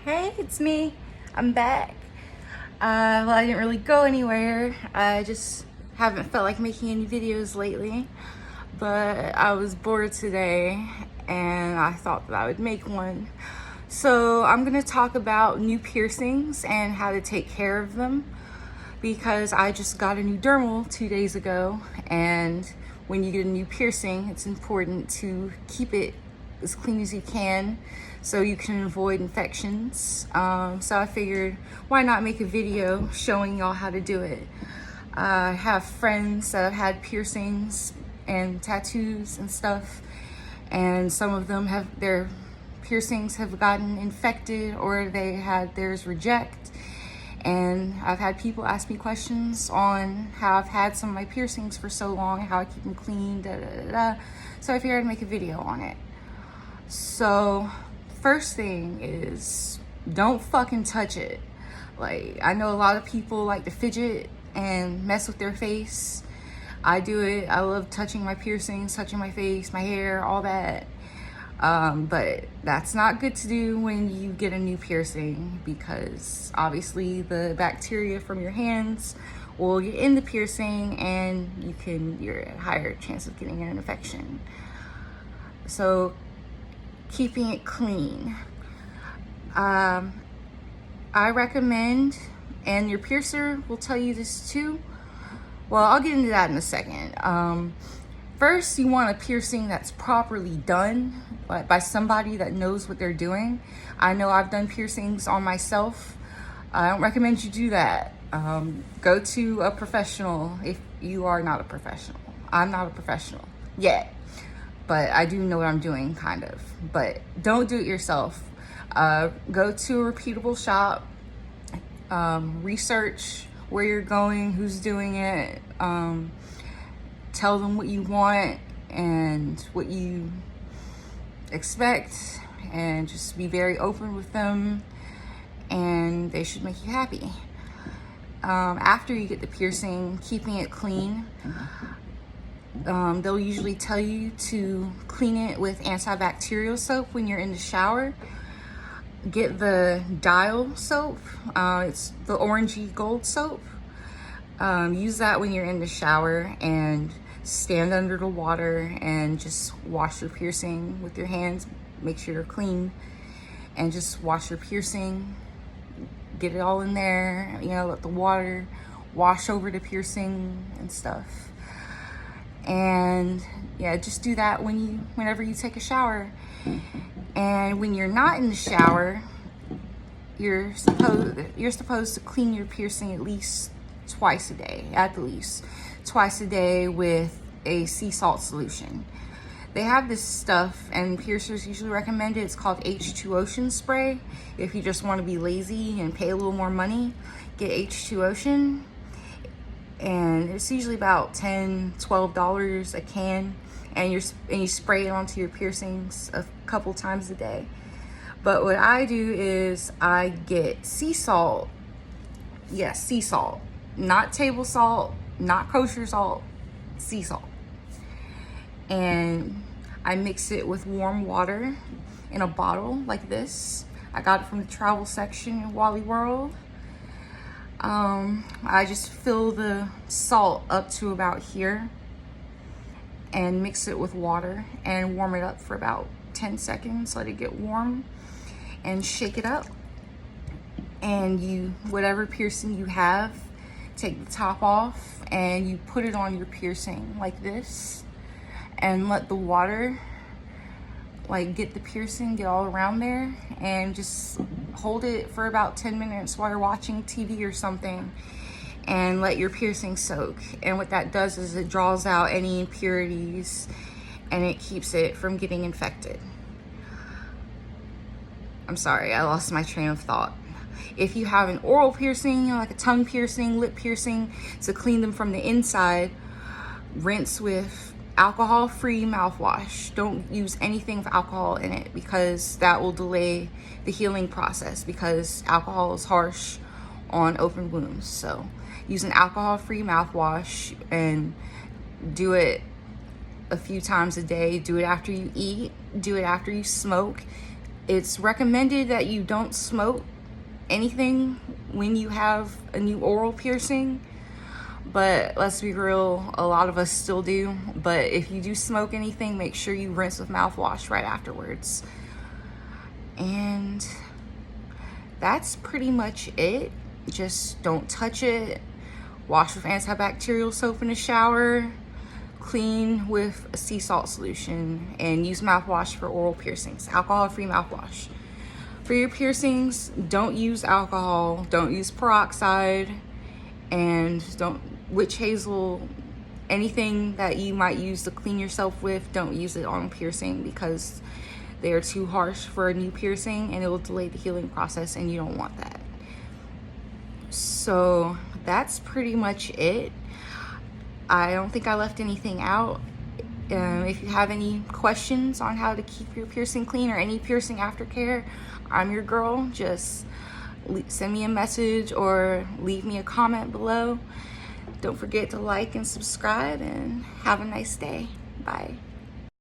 Hey, it's me. I'm back. Well, I didn't really go anywhere. I just haven't felt like making any videos lately. But I was bored today and I thought that I would make one. So I'm going to talk about new piercings and how to take care of them because I just got a new dermal 2 days ago. And when you get a new piercing, it's important to keep it as clean as you can so you can avoid infections. So I figured, why not make a video showing y'all how to do it? I have friends that have had piercings and tattoos and stuff, and some of them have their piercings have gotten infected or they had theirs reject. And I've had people ask me questions on how I've had some of my piercings for so long, how I keep them clean, So I figured I'd make a video on it. So first thing is, don't fucking touch it. Like, I know a lot of people like to fidget and mess with their face. I do it. I love touching my piercings, touching my face, my hair, all that. But that's not good to do when you get a new piercing because obviously the bacteria from your hands will get in the piercing and you're at a higher chance of getting an infection. So keeping it clean. I recommend, and your piercer will tell you this too. Well, I'll get into that in a second. First, you want a piercing that's properly done by somebody that knows what they're doing. I know I've done piercings on myself. I don't recommend you do that. Go to a professional if you are not a professional. I'm not a professional yet, but I do know what I'm doing, kind of. But don't do it yourself. Go to a reputable shop. Research where you're going, who's doing it. Tell them what you want and what you expect, and just be very open with them, and they should make you happy. After you get the piercing, keeping it clean. They'll usually tell you to clean it with antibacterial soap when you're in the shower. Get the Dial soap. It's the orangey gold soap. Use that when you're in the shower and stand under the water and just wash your piercing with your hands. Make sure you're clean and just wash your piercing. Get it all in there. Let the water wash over the piercing and stuff. And yeah, just do that whenever you take a shower. And when you're not in the shower, you're supposed to clean your piercing at least twice a day, with a sea salt solution. They have this stuff, and piercers usually recommend it. It's called H2 Ocean spray. If you just want to be lazy and pay a little more money, get H2 Ocean. And it's usually about $10-12 a can, and you spray it onto your piercings a couple times a day. But what I do is I get sea salt. Yes, sea salt. Not table salt, not kosher salt, sea salt. And I mix it with warm water in a bottle like this. I got it from the travel section in Wally World. I just fill the salt up to about here and mix it with water and warm it up for about 10 seconds. Let it get warm and shake it up. And whatever piercing you have, take the top off and you put it on your piercing like this and let the water get the piercing, get all around there, and just hold it for about 10 minutes while you're watching TV or something and let your piercing soak. And what that does is it draws out any impurities and it keeps it from getting infected. I'm sorry, I lost my train of thought. If you have an oral piercing, like a tongue piercing, lip piercing, to clean them from the inside, rinse with alcohol-free mouthwash. Don't use anything with alcohol in it because that will delay the healing process because alcohol is harsh on open wounds. So use an alcohol-free mouthwash and do it a few times a day. Do it after you eat. Do it after you smoke. It's recommended that you don't smoke anything when you have a new oral piercing, but let's be real, a lot of us still do. But if you do smoke anything, make sure you rinse with mouthwash right afterwards. And that's pretty much it. Just don't touch it. Wash with antibacterial soap in the shower. Clean with a sea salt solution, and use mouthwash for oral piercings. Alcohol-free mouthwash. For your piercings, don't use alcohol, don't use peroxide, and don't witch hazel, anything that you might use to clean yourself with, don't use it on a piercing because they are too harsh for a new piercing and it will delay the healing process, and you don't want that. So that's pretty much it. I don't think I left anything out. If you have any questions on how to keep your piercing clean or any piercing aftercare, I'm your girl. Just send me a message or leave me a comment below. Don't forget to like and subscribe, and have a nice day. Bye.